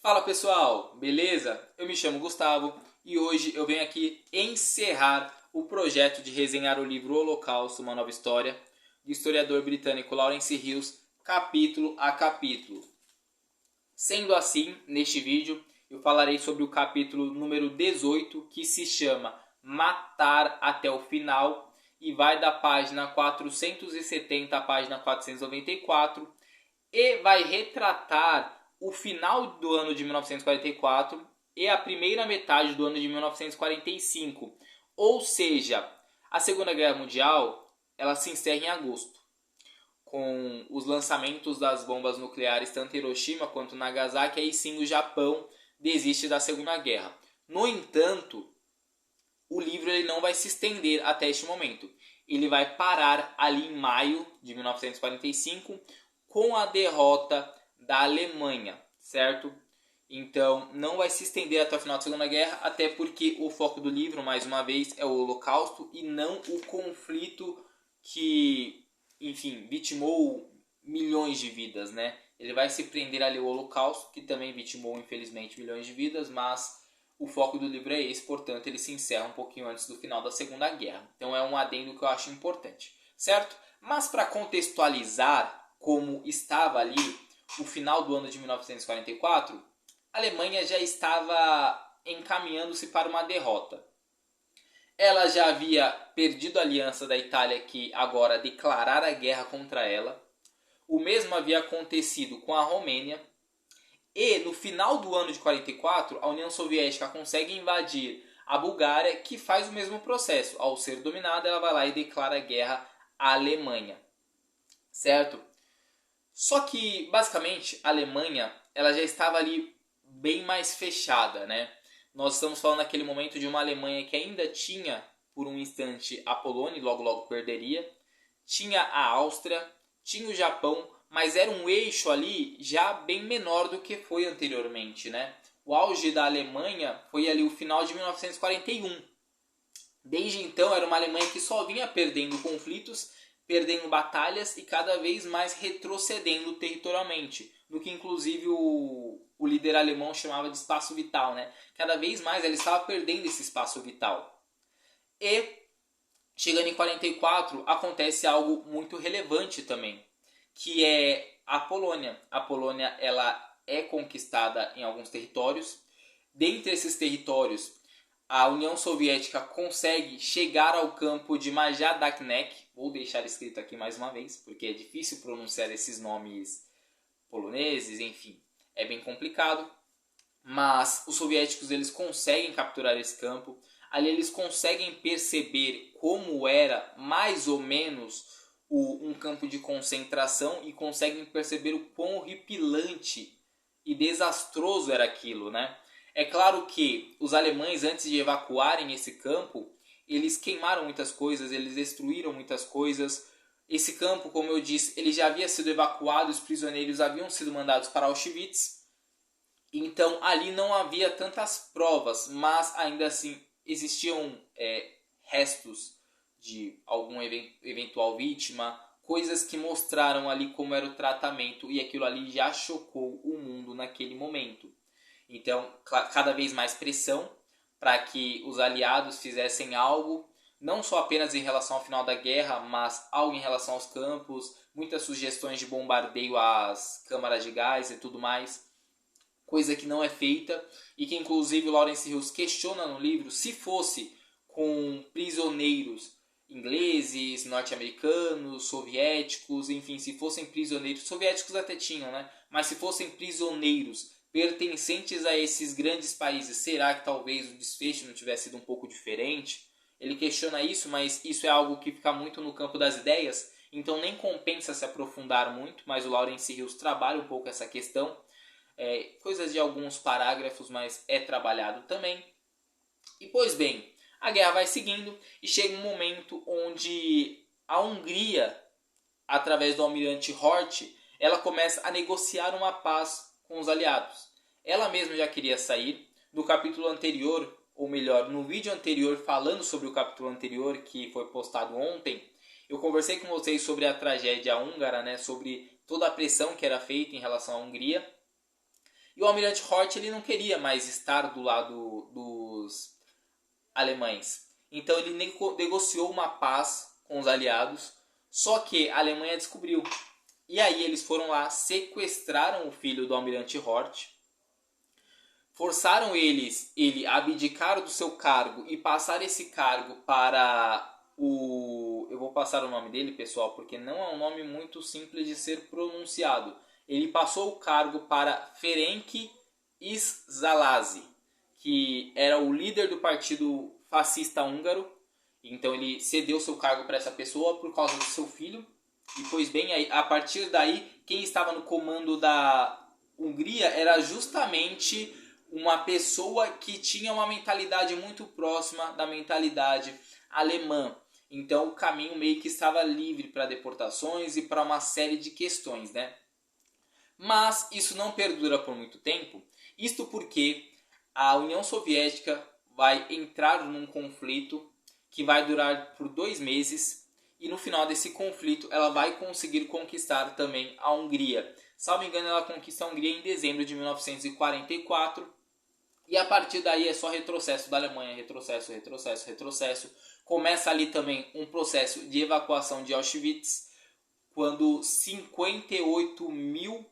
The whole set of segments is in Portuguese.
Fala pessoal, beleza? Eu me chamo Gustavo e hoje eu venho aqui encerrar o projeto de resenhar o livro Holocausto, uma nova história, do historiador britânico Lawrence Hughes, capítulo a capítulo. Sendo assim, neste vídeo eu falarei sobre o capítulo número 18, que se chama Matar até o Final, e vai da página 470 à página 494, e vai retratar o final do ano de 1944 e a primeira metade do ano de 1945. Ou seja, a Segunda Guerra Mundial ela se encerra em agosto, com os lançamentos das bombas nucleares tanto em Hiroshima quanto Nagasaki. Aí sim o Japão desiste da Segunda Guerra. No entanto, o livro ele não vai se estender até este momento. Ele vai parar ali em maio de 1945 com a derrota da Alemanha, certo? Então não vai se estender até o final da Segunda Guerra, até porque o foco do livro, mais uma vez, é o Holocausto e não o conflito que, enfim, vitimou milhões de vidas, né? Ele vai se prender ali ao Holocausto, que também vitimou, infelizmente, milhões de vidas, mas o foco do livro é esse, portanto, ele se encerra um pouquinho antes do final da Segunda Guerra. Então é um adendo que eu acho importante, certo? Mas para contextualizar como estava ali o final do ano de 1944, a Alemanha já estava encaminhando-se para uma derrota. Ela já havia perdido a aliança da Itália, que agora declarara guerra contra ela. O mesmo havia acontecido com a Romênia. E no final do ano de 44, a União Soviética consegue invadir a Bulgária, que faz o mesmo processo. Ao ser dominada, ela vai lá e declara guerra à Alemanha, certo? Só que, basicamente, a Alemanha ela já estava ali bem mais fechada, né? Nós estamos falando naquele momento de uma Alemanha que ainda tinha, por um instante, a Polônia, e logo logo perderia. Tinha a Áustria, tinha o Japão, mas era um eixo ali já bem menor do que foi anteriormente, né? O auge da Alemanha foi ali o final de 1941. Desde então era uma Alemanha que só vinha perdendo conflitos, perdendo batalhas e cada vez mais retrocedendo territorialmente, no que inclusive o líder alemão chamava de espaço vital, né? Cada vez mais ela estava perdendo esse espaço vital. E chegando em 44 acontece algo muito relevante também, que é a Polônia. A Polônia ela é conquistada em alguns territórios. Dentre esses territórios, a União Soviética consegue chegar ao campo de Majdanek. Vou deixar escrito aqui mais uma vez, porque é difícil pronunciar esses nomes poloneses, enfim, é bem complicado. Mas os soviéticos eles conseguem capturar esse campo. Ali eles conseguem perceber como era mais ou menos um campo de concentração e conseguem perceber o quão horripilante e desastroso era aquilo, né? É claro que os alemães, antes de evacuarem esse campo, eles queimaram muitas coisas, eles destruíram muitas coisas. Esse campo, como eu disse, ele já havia sido evacuado, os prisioneiros haviam sido mandados para Auschwitz. Então ali não havia tantas provas, mas ainda assim existiam restos de algum eventual vítima, coisas que mostraram ali como era o tratamento, e aquilo ali já chocou o mundo naquele momento. Então, cada vez mais pressão para que os aliados fizessem algo, não só apenas em relação ao final da guerra, mas algo em relação aos campos, muitas sugestões de bombardeio às câmaras de gás e tudo mais, coisa que não é feita e que inclusive o Lawrence Hughes questiona no livro. Se fosse com prisioneiros ingleses, norte-americanos, soviéticos, enfim, se fossem prisioneiros, soviéticos até tinham, né? Mas se fossem prisioneiros pertencentes a esses grandes países, será que talvez o desfecho não tivesse sido um pouco diferente? Ele questiona isso, mas isso é algo que fica muito no campo das ideias, então nem compensa se aprofundar muito, mas o Lawrence Hughes trabalha um pouco essa questão. Coisas de alguns parágrafos, mas é trabalhado também. E pois bem, a guerra vai seguindo e chega um momento onde a Hungria, através do almirante Hort, ela começa a negociar uma paz com os aliados. Ela mesma já queria sair. No capítulo anterior, ou melhor, no vídeo anterior falando sobre o capítulo anterior, que foi postado ontem, eu conversei com vocês sobre a tragédia húngara, né, sobre toda a pressão que era feita em relação à Hungria. E o almirante Hort ele não queria mais estar do lado dos alemães. Então ele negociou uma paz com os aliados, só que a Alemanha descobriu. E aí eles foram lá, sequestraram o filho do almirante Hort, forçaram ele a abdicar do seu cargo e passar esse cargo para o... Eu vou passar o nome dele, pessoal, porque não é um nome muito simples de ser pronunciado. Ele passou o cargo para Ferenc Iszalási, que era o líder do partido fascista húngaro. Então ele cedeu seu cargo para essa pessoa por causa do seu filho. E pois bem, a partir daí, quem estava no comando da Hungria era justamente uma pessoa que tinha uma mentalidade muito próxima da mentalidade alemã. Então o caminho meio que estava livre para deportações e para uma série de questões, né? Mas isso não perdura por muito tempo. Isto porque a União Soviética vai entrar num conflito que vai durar por 2 meses. E no final desse conflito ela vai conseguir conquistar também a Hungria. Salvo engano, ela conquista a Hungria em dezembro de 1944. E a partir daí é só retrocesso da Alemanha, retrocesso, retrocesso, retrocesso. Começa ali também um processo de evacuação de Auschwitz, quando 58 mil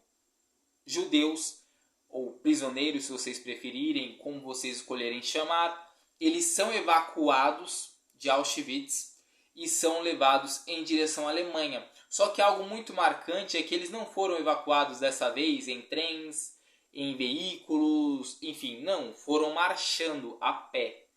judeus, ou prisioneiros, se vocês preferirem, como vocês escolherem chamar, eles são evacuados de Auschwitz e são levados em direção à Alemanha. Só que algo muito marcante é que eles não foram evacuados dessa vez em trens, em veículos, enfim, não, foram marchando a pé.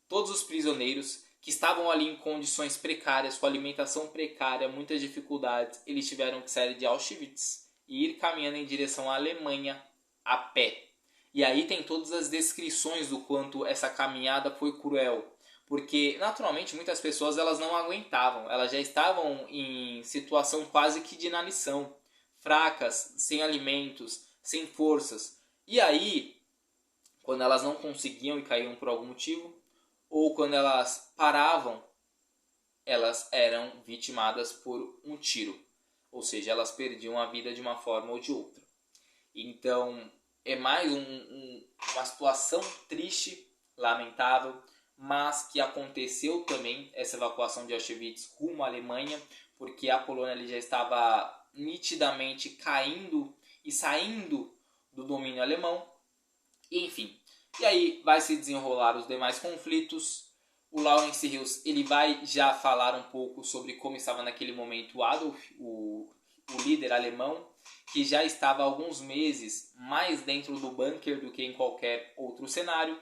Todos os prisioneiros que estavam ali em condições precárias, com alimentação precária, muitas dificuldades, eles tiveram que sair de Auschwitz e ir caminhando em direção à Alemanha a pé. E aí tem todas as descrições do quanto essa caminhada foi cruel. Porque, naturalmente, muitas pessoas elas não aguentavam. Elas já estavam em situação quase que de inanição. Fracas, sem alimentos, sem forças. E aí, quando elas não conseguiam e caíam por algum motivo, ou quando elas paravam, elas eram vitimadas por um tiro. Ou seja, elas perdiam a vida de uma forma ou de outra. Então, é mais uma situação triste, lamentável, mas que aconteceu também, essa evacuação de Auschwitz rumo à Alemanha, porque a Polônia ali já estava nitidamente caindo e saindo do domínio alemão. Enfim, e aí vai se desenrolar os demais conflitos. O Lawrence Hills ele vai já falar um pouco sobre como estava naquele momento o Adolf, o líder alemão, que já estava há alguns meses mais dentro do bunker do que em qualquer outro cenário.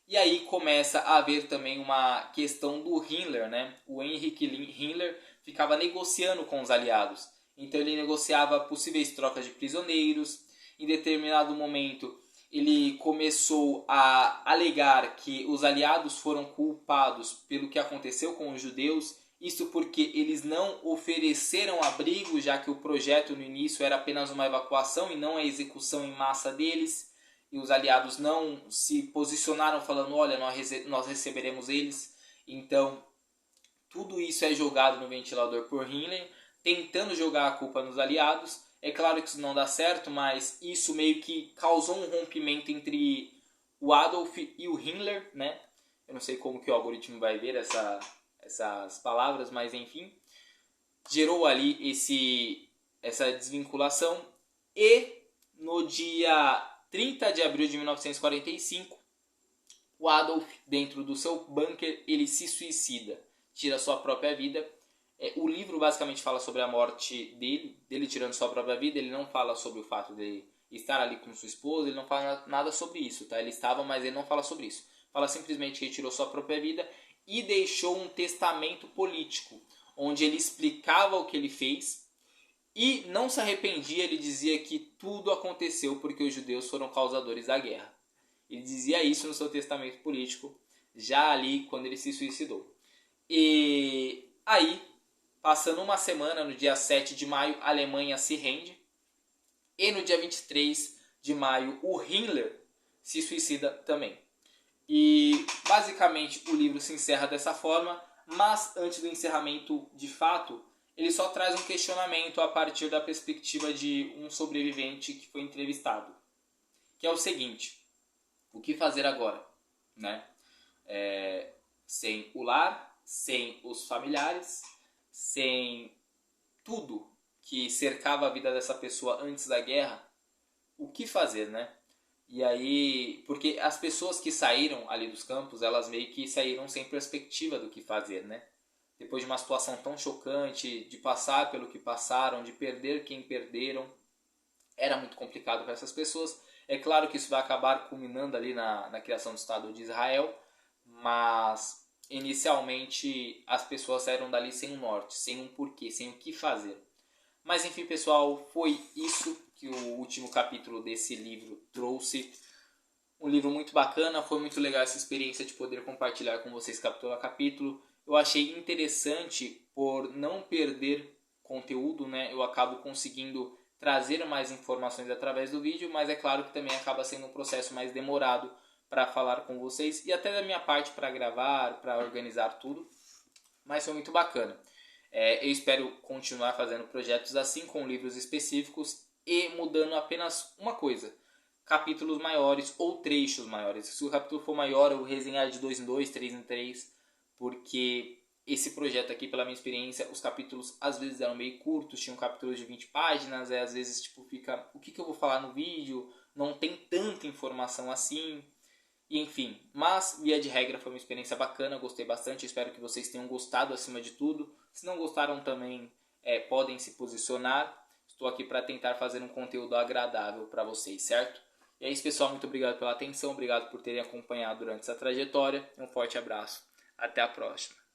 E aí começa a haver também uma questão do Himmler, né? O Heinrich Himmler ficava negociando com os aliados. Então ele negociava possíveis trocas de prisioneiros. Em determinado momento ele começou a alegar que os aliados foram culpados pelo que aconteceu com os judeus. Isso porque eles não ofereceram abrigo, já que o projeto no início era apenas uma evacuação e não a execução em massa deles. E os aliados não se posicionaram falando, olha, nós receberemos eles. Então, tudo isso é jogado no ventilador por Himmler, tentando jogar a culpa nos aliados. É claro que isso não dá certo, mas isso meio que causou um rompimento entre o Adolf e o Himmler, né? Eu não sei como que o algoritmo vai ver essas palavras, mas enfim. Gerou ali essa desvinculação. E no dia 30 de abril de 1945, o Adolf, dentro do seu bunker, ele se suicida, tira sua própria vida. O livro basicamente fala sobre a morte dele tirando sua própria vida. Ele não fala sobre o fato de estar ali com sua esposa, ele não fala nada sobre isso, tá? Ele estava, mas ele não fala sobre isso. Fala simplesmente que ele tirou sua própria vida e deixou um testamento político, onde ele explicava o que ele fez e não se arrependia. Ele dizia que tudo aconteceu porque os judeus foram causadores da guerra. Ele dizia isso no seu testamento político, já ali quando ele se suicidou. E aí, passando uma semana, no dia 7 de maio, a Alemanha se rende. E no dia 23 de maio, o Himmler se suicida também. E basicamente o livro se encerra dessa forma, mas antes do encerramento de fato, ele só traz um questionamento a partir da perspectiva de um sobrevivente que foi entrevistado. que é o seguinte: o que fazer agora, né? Sem o lar, sem os familiares, sem tudo que cercava a vida dessa pessoa antes da guerra, o que fazer, né? E aí, porque as pessoas que saíram ali dos campos, elas meio que saíram sem perspectiva do que fazer, né? Depois de uma situação tão chocante, de passar pelo que passaram, de perder quem perderam, era muito complicado para essas pessoas. É claro que isso vai acabar culminando ali na criação do Estado de Israel, mas inicialmente as pessoas saíram dali sem um norte, sem um porquê, sem o que fazer. Mas enfim, pessoal, foi isso que o último capítulo desse livro trouxe. Um livro muito bacana, foi muito legal essa experiência de poder compartilhar com vocês capítulo a capítulo. Eu achei interessante por não perder conteúdo, né? Eu acabo conseguindo trazer mais informações através do vídeo, mas é claro que também acaba sendo um processo mais demorado para falar com vocês e até da minha parte para gravar, para organizar tudo. Mas foi muito bacana. Eu espero continuar fazendo projetos assim, com livros específicos e mudando apenas uma coisa: capítulos maiores ou trechos maiores. Se o capítulo for maior, eu resenhar de 2 em 2, 3 em 3, porque esse projeto aqui, pela minha experiência, os capítulos às vezes eram meio curtos, tinham capítulos de 20 páginas, às vezes tipo fica, o que eu vou falar no vídeo? Não tem tanta informação assim. E enfim, mas via de regra foi uma experiência bacana, gostei bastante, espero que vocês tenham gostado acima de tudo. Se não gostaram também, podem se posicionar. Estou aqui para tentar fazer um conteúdo agradável para vocês, certo? E é isso, pessoal, muito obrigado pela atenção, obrigado por terem acompanhado durante essa trajetória. Um forte abraço, até a próxima.